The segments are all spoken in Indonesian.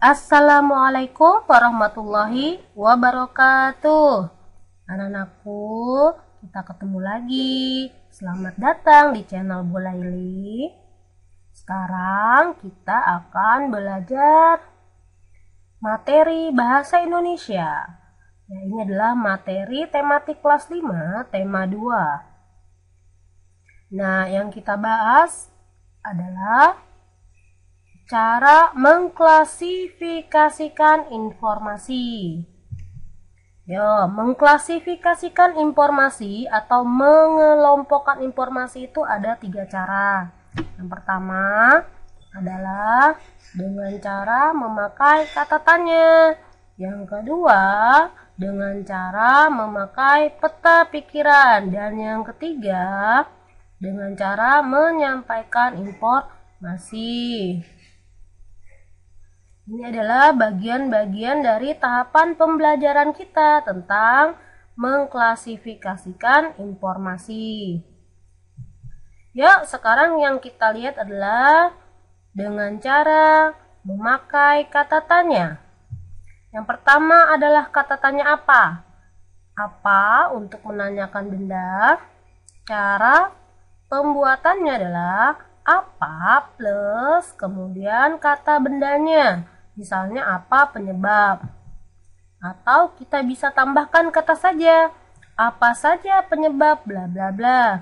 Assalamualaikum warahmatullahi wabarakatuh. Anak-anakku, kita ketemu lagi. Selamat datang di channel Bu Laili. Sekarang kita akan belajar materi bahasa Indonesia. Ya, ini adalah materi tematik kelas 5, tema 2. Nah, yang kita bahas adalah cara mengklasifikasikan informasi. Mengklasifikasikan informasi atau mengelompokkan informasi itu ada 3 cara. Yang pertama adalah dengan cara memakai kata tanya. Yang kedua dengan cara memakai peta pikiran. Dan yang ketiga dengan cara menyampaikan informasi. Ini adalah bagian-bagian dari tahapan pembelajaran kita tentang mengklasifikasikan informasi. Yuk, sekarang yang kita lihat adalah dengan cara memakai kata tanya. Yang pertama adalah kata tanya apa? Apa untuk menanyakan benda. Cara pembuatannya adalah apa plus kemudian kata bendanya. Misalnya apa penyebab. Atau kita bisa tambahkan kata saja. Apa saja penyebab bla bla bla.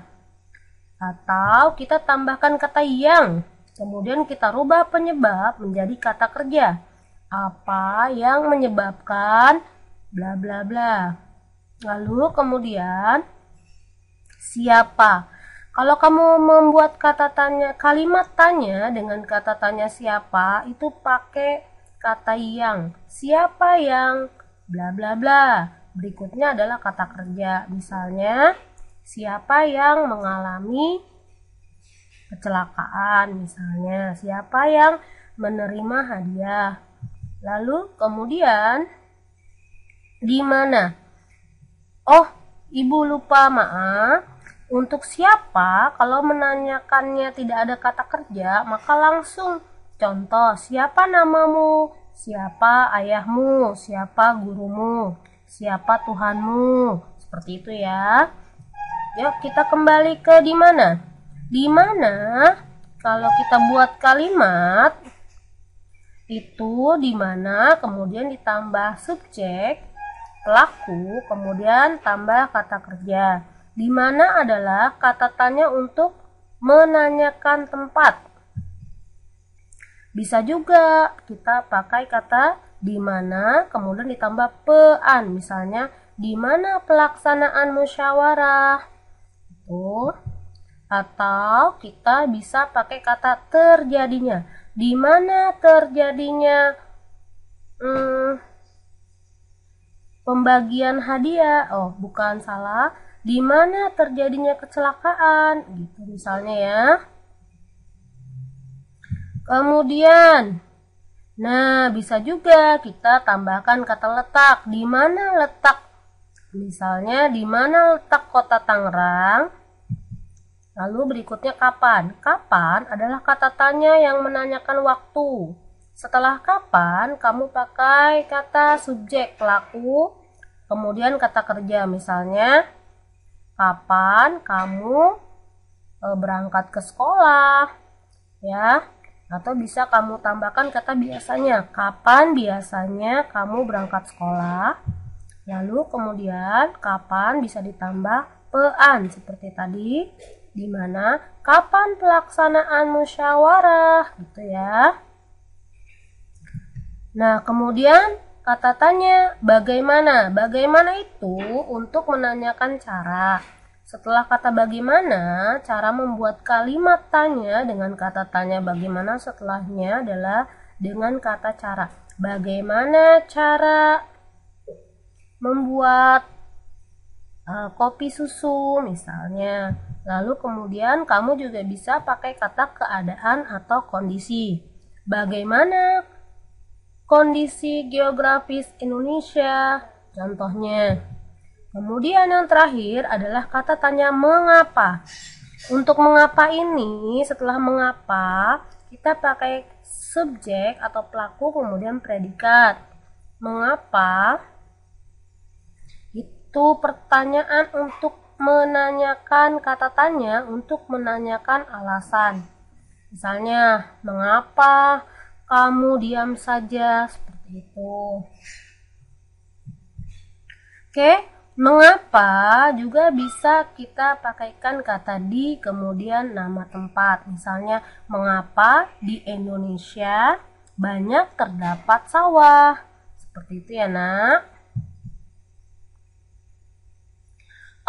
Atau kita tambahkan kata yang. Kemudian kita rubah penyebab menjadi kata kerja. Apa yang menyebabkan bla bla bla. Lalu kemudian siapa. Kalau kamu membuat kata tanya, kalimat tanya dengan kata tanya siapa, itu pakai kata yang. Siapa yang bla bla bla. Berikutnya adalah kata kerja. Misalnya, siapa yang mengalami kecelakaan. Misalnya, siapa yang menerima hadiah. Lalu kemudian, di mana? Oh, ibu lupa, maaf. Untuk siapa, kalau menanyakannya tidak ada kata kerja, maka langsung. Contoh, siapa namamu? Siapa ayahmu? Siapa gurumu? Siapa Tuhanmu? Seperti itu ya. Yuk kita kembali ke di mana? Di mana kalau kita buat kalimat itu di mana kemudian ditambah subjek, pelaku, kemudian tambah kata kerja. Di mana adalah kata tanya untuk menanyakan tempat. Bisa juga kita pakai kata di mana kemudian ditambah pean. Misalnya di mana pelaksanaan musyawarah. Itu. Atau kita bisa pakai kata terjadinya. Di mana terjadinya pembagian hadiah. Oh, bukan, salah. Di mana terjadinya kecelakaan, gitu misalnya ya. Kemudian, nah bisa juga kita tambahkan kata letak. Di mana letak? Misalnya di mana letak kota Tangerang? Lalu berikutnya kapan? Kapan adalah kata tanya yang menanyakan waktu. Setelah kapan, kamu pakai kata subjek pelaku, kemudian kata kerja. Misalnya, kapan kamu berangkat ke sekolah, ya? Atau bisa kamu tambahkan kata biasanya. Kapan biasanya kamu berangkat sekolah? Lalu kemudian kapan bisa ditambah pean seperti tadi. Di mana kapan pelaksanaan musyawarah, gitu ya. Nah, kemudian kata tanya bagaimana. Bagaimana itu untuk menanyakan cara. Setelah kata bagaimana, cara membuat kalimat tanya dengan kata tanya bagaimana setelahnya adalah dengan kata cara. Bagaimana cara membuat kopi susu misalnya. Lalu kemudian kamu juga bisa pakai kata keadaan atau kondisi. Bagaimana kondisi geografis Indonesia? Contohnya. Kemudian yang terakhir adalah kata tanya mengapa. Untuk mengapa ini, setelah mengapa, kita pakai subjek atau pelaku, kemudian predikat. Mengapa? Itu pertanyaan untuk menanyakan kata tanya, untuk menanyakan alasan. Misalnya, mengapa kamu diam saja? Seperti itu. Oke, mengapa juga bisa kita pakaikan kata di kemudian nama tempat. Misalnya, mengapa di Indonesia banyak terdapat sawah. Seperti itu ya, Nak.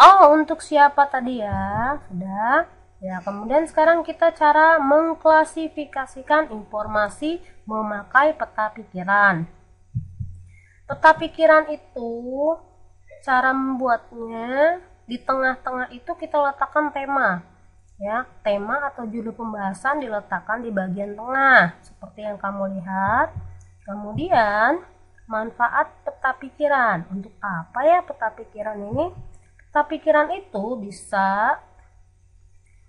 Oh, untuk siapa tadi ya? Sudah. Ya, kemudian sekarang kita cara mengklasifikasikan informasi memakai peta pikiran. Peta pikiran itu cara membuatnya di tengah-tengah itu kita letakkan tema. Ya, tema atau judul pembahasan diletakkan di bagian tengah seperti yang kamu lihat. Kemudian manfaat peta pikiran. Untuk apa ya peta pikiran ini? Peta pikiran itu bisa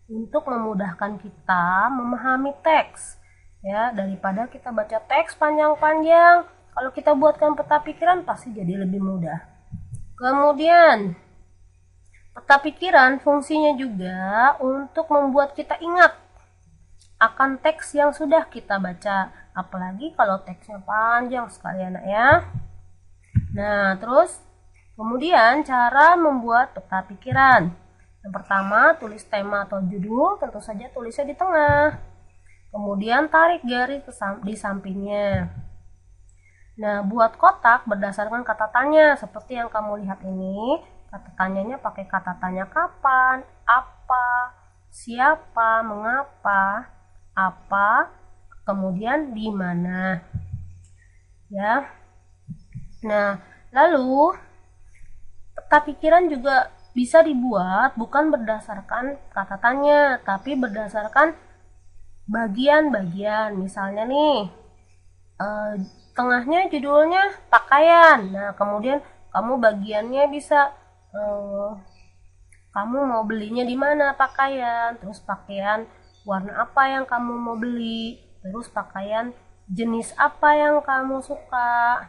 untuk memudahkan kita memahami teks. Ya, daripada kita baca teks panjang-panjang, kalau kita buatkan peta pikiran pasti jadi lebih mudah. Kemudian, peta pikiran fungsinya juga untuk membuat kita ingat akan teks yang sudah kita baca. Apalagi kalau teksnya panjang sekali anak ya. Nah, terus kemudian cara membuat peta pikiran. Yang pertama, tulis tema atau judul, tentu saja tulisnya di tengah. Kemudian tarik garis di sampingnya. Nah, buat kotak berdasarkan kata tanya seperti yang kamu lihat ini. Kata tanyanya pakai kata tanya kapan, apa, siapa, mengapa, apa, kemudian di mana. Ya. Nah, lalu peta pikiran juga bisa dibuat bukan berdasarkan kata tanya, tapi berdasarkan bagian-bagian. Misalnya nih, tengahnya judulnya pakaian. Nah, kemudian kamu bagiannya bisa kamu mau belinya di mana pakaian, terus pakaian warna apa yang kamu mau beli, terus pakaian jenis apa yang kamu suka,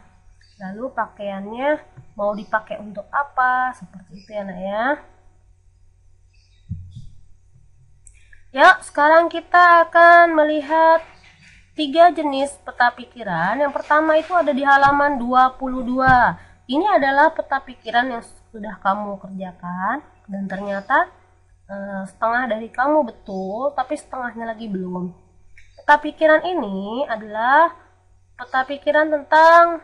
lalu pakaiannya mau dipakai untuk apa, seperti itu ya nak ya. Ya, sekarang kita akan melihat 3 jenis peta pikiran. Yang pertama itu ada di halaman 22. Ini adalah peta pikiran yang sudah kamu kerjakan dan ternyata setengah dari kamu betul, tapi setengahnya lagi belum. Peta pikiran ini adalah peta pikiran tentang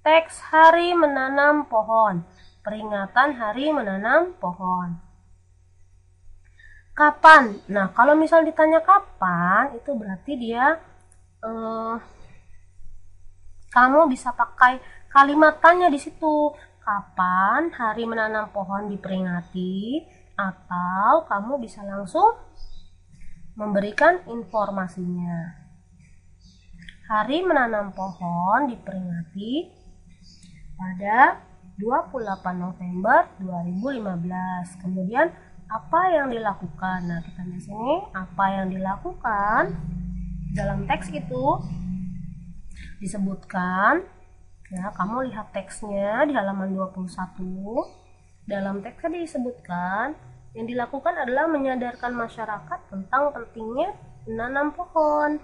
teks hari menanam pohon, peringatan hari menanam pohon. Kapan? Nah, kalau misal ditanya kapan, itu berarti dia kamu bisa pakai kalimat tanya di situ. Kapan hari menanam pohon diperingati? Atau kamu bisa langsung memberikan informasinya. Hari menanam pohon diperingati pada 28 November 2015. Kemudian apa yang dilakukan? Nah, kita lihat sini apa yang dilakukan. Dalam teks itu disebutkan, ya, kamu lihat teksnya di halaman 21. Dalam teksnya disebutkan yang dilakukan adalah menyadarkan masyarakat tentang pentingnya menanam pohon.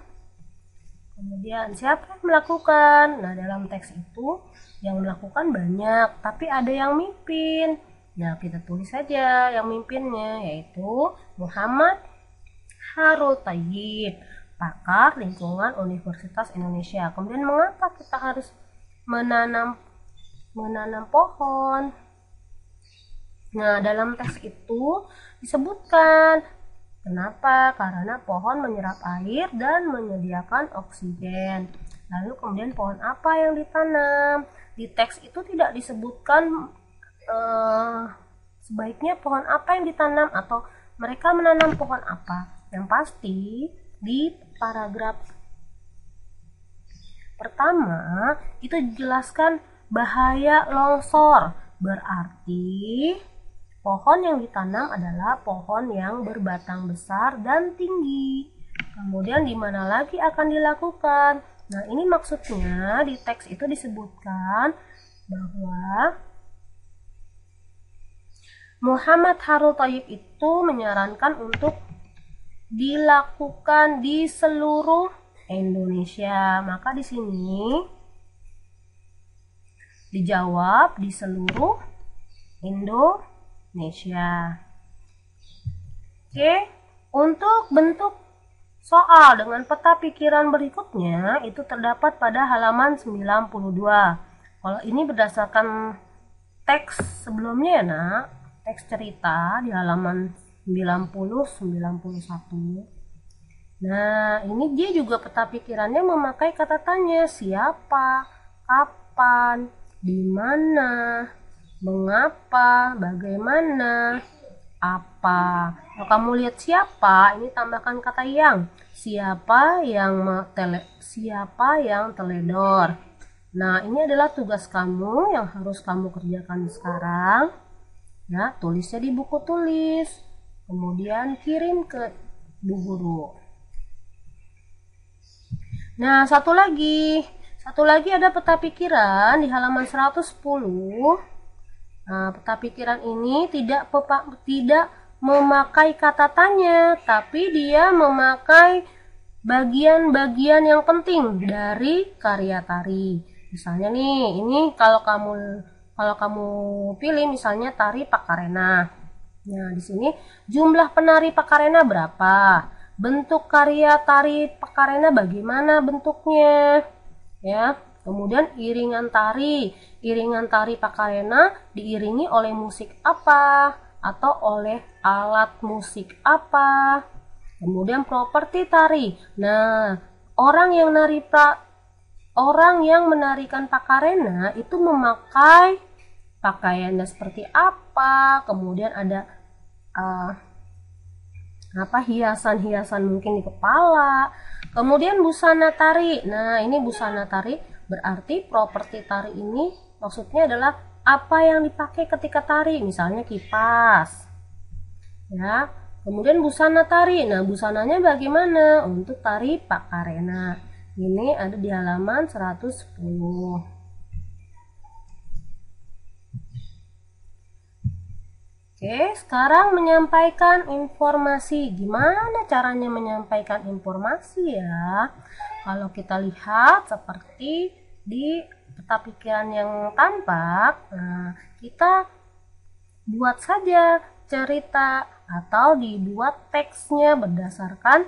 Kemudian siapa yang melakukan? Nah, dalam teks itu yang melakukan banyak, tapi ada yang mimpin. Nah, kita tulis saja yang mimpinnya, yaitu Muhammad Harul Thayyib, pakar lingkungan Universitas Indonesia. Kemudian mengapa kita harus menanam pohon? Nah, dalam teks itu disebutkan kenapa? Karena pohon menyerap air dan menyediakan oksigen. Lalu kemudian pohon apa yang ditanam? Di teks itu tidak disebutkan sebaiknya pohon apa yang ditanam atau mereka menanam pohon apa. Yang pasti di paragraf pertama itu dijelaskan bahaya longsor. Berarti pohon yang ditanam adalah pohon yang berbatang besar dan tinggi. Kemudian di mana lagi akan dilakukan? Nah, ini maksudnya di teks itu disebutkan bahwa Muhammad Khairul Thayyib itu menyarankan untuk dilakukan di seluruh Indonesia. Maka di sini dijawab di seluruh Indonesia. Oke, untuk bentuk soal dengan peta pikiran berikutnya itu terdapat pada halaman 92. Kalau ini berdasarkan teks sebelumnya ya nak, teks cerita di halaman 90-91. Nah, ini dia juga peta pikirannya memakai kata tanya, siapa, kapan, di mana, mengapa, bagaimana, apa. Kalau kamu lihat siapa, ini tambahkan kata yang. Siapa yang teledor. Nah, ini adalah tugas kamu yang harus kamu kerjakan sekarang. Ya, tulisnya di buku tulis. Kemudian kirim ke Bu Guru. Nah, satu lagi ada peta pikiran di halaman 110. Nah, peta pikiran ini tidak memakai kata tanya, tapi dia memakai bagian-bagian yang penting dari karya tari. Misalnya nih, ini kalau kamu pilih misalnya tari Pakarena. Nah, di sini jumlah penari Pakarena berapa? Bentuk karya tari Pakarena bagaimana bentuknya? Ya. Kemudian iringan tari Pakarena diiringi oleh musik apa atau oleh alat musik apa. Kemudian properti tari. Nah, orang yang menarikan Pakarena itu memakai pakaiannya seperti apa. Kemudian ada hiasan-hiasan mungkin di kepala. Kemudian busana tari. Nah, ini busana tari berarti properti tari ini maksudnya adalah apa yang dipakai ketika tari, misalnya kipas. Ya. Kemudian busana tari. Nah, busananya bagaimana untuk tari Pakarena? Ini ada di halaman 110. Oke, sekarang menyampaikan informasi. Gimana caranya menyampaikan informasi ya? Kalau kita lihat seperti di peta pikiran yang tampak, nah, kita buat saja cerita atau dibuat teksnya berdasarkan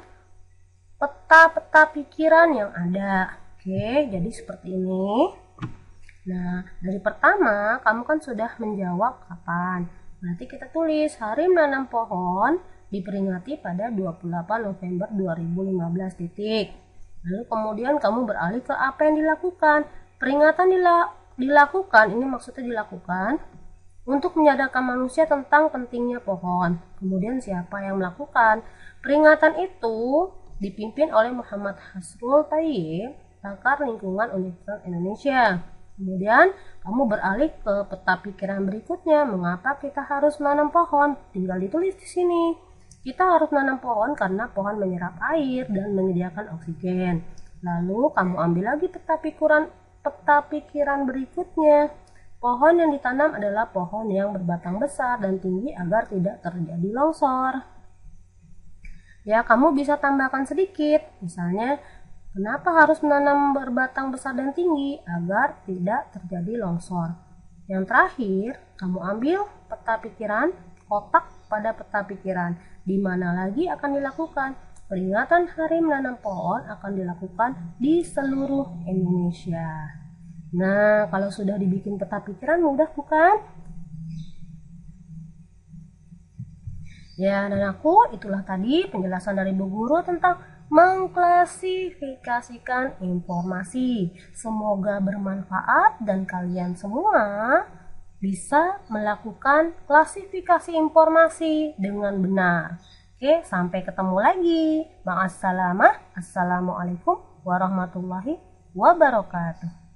peta-peta pikiran yang ada. Oke, jadi seperti ini. Nah, dari pertama kamu kan sudah menjawab kapan. Nanti kita tulis hari menanam pohon diperingati pada 28 November 2015 titik. Lalu kemudian kamu beralih ke apa yang dilakukan. Peringatan dilakukan, ini maksudnya dilakukan untuk menyadarkan manusia tentang pentingnya pohon. Kemudian siapa yang melakukan? Peringatan itu dipimpin oleh Muhammad Khairul Thayyib, pakar lingkungan Universitas Indonesia. Kemudian kamu beralih ke peta pikiran berikutnya, mengapa kita harus menanam pohon? Tinggal ditulis di sini. Kita harus menanam pohon karena pohon menyerap air dan menyediakan oksigen. Lalu kamu ambil lagi peta pikiran berikutnya. Pohon yang ditanam adalah pohon yang berbatang besar dan tinggi agar tidak terjadi longsor. Ya, kamu bisa tambahkan sedikit. Misalnya, kenapa harus menanam berbatang besar dan tinggi? Agar tidak terjadi longsor. Yang terakhir, kamu ambil peta pikiran, kotak pada peta pikiran. Di mana lagi akan dilakukan? Peringatan Hari Menanam Pohon akan dilakukan di seluruh Indonesia. Nah, kalau sudah dibikin peta pikiran mudah bukan? Ya, dan itulah tadi penjelasan dari Bu Guru tentang mengklasifikasikan informasi. Semoga bermanfaat dan kalian semua bisa melakukan klasifikasi informasi dengan benar. Oke, sampai ketemu lagi. Ma'assalamah. Assalamualaikum warahmatullahi wabarakatuh.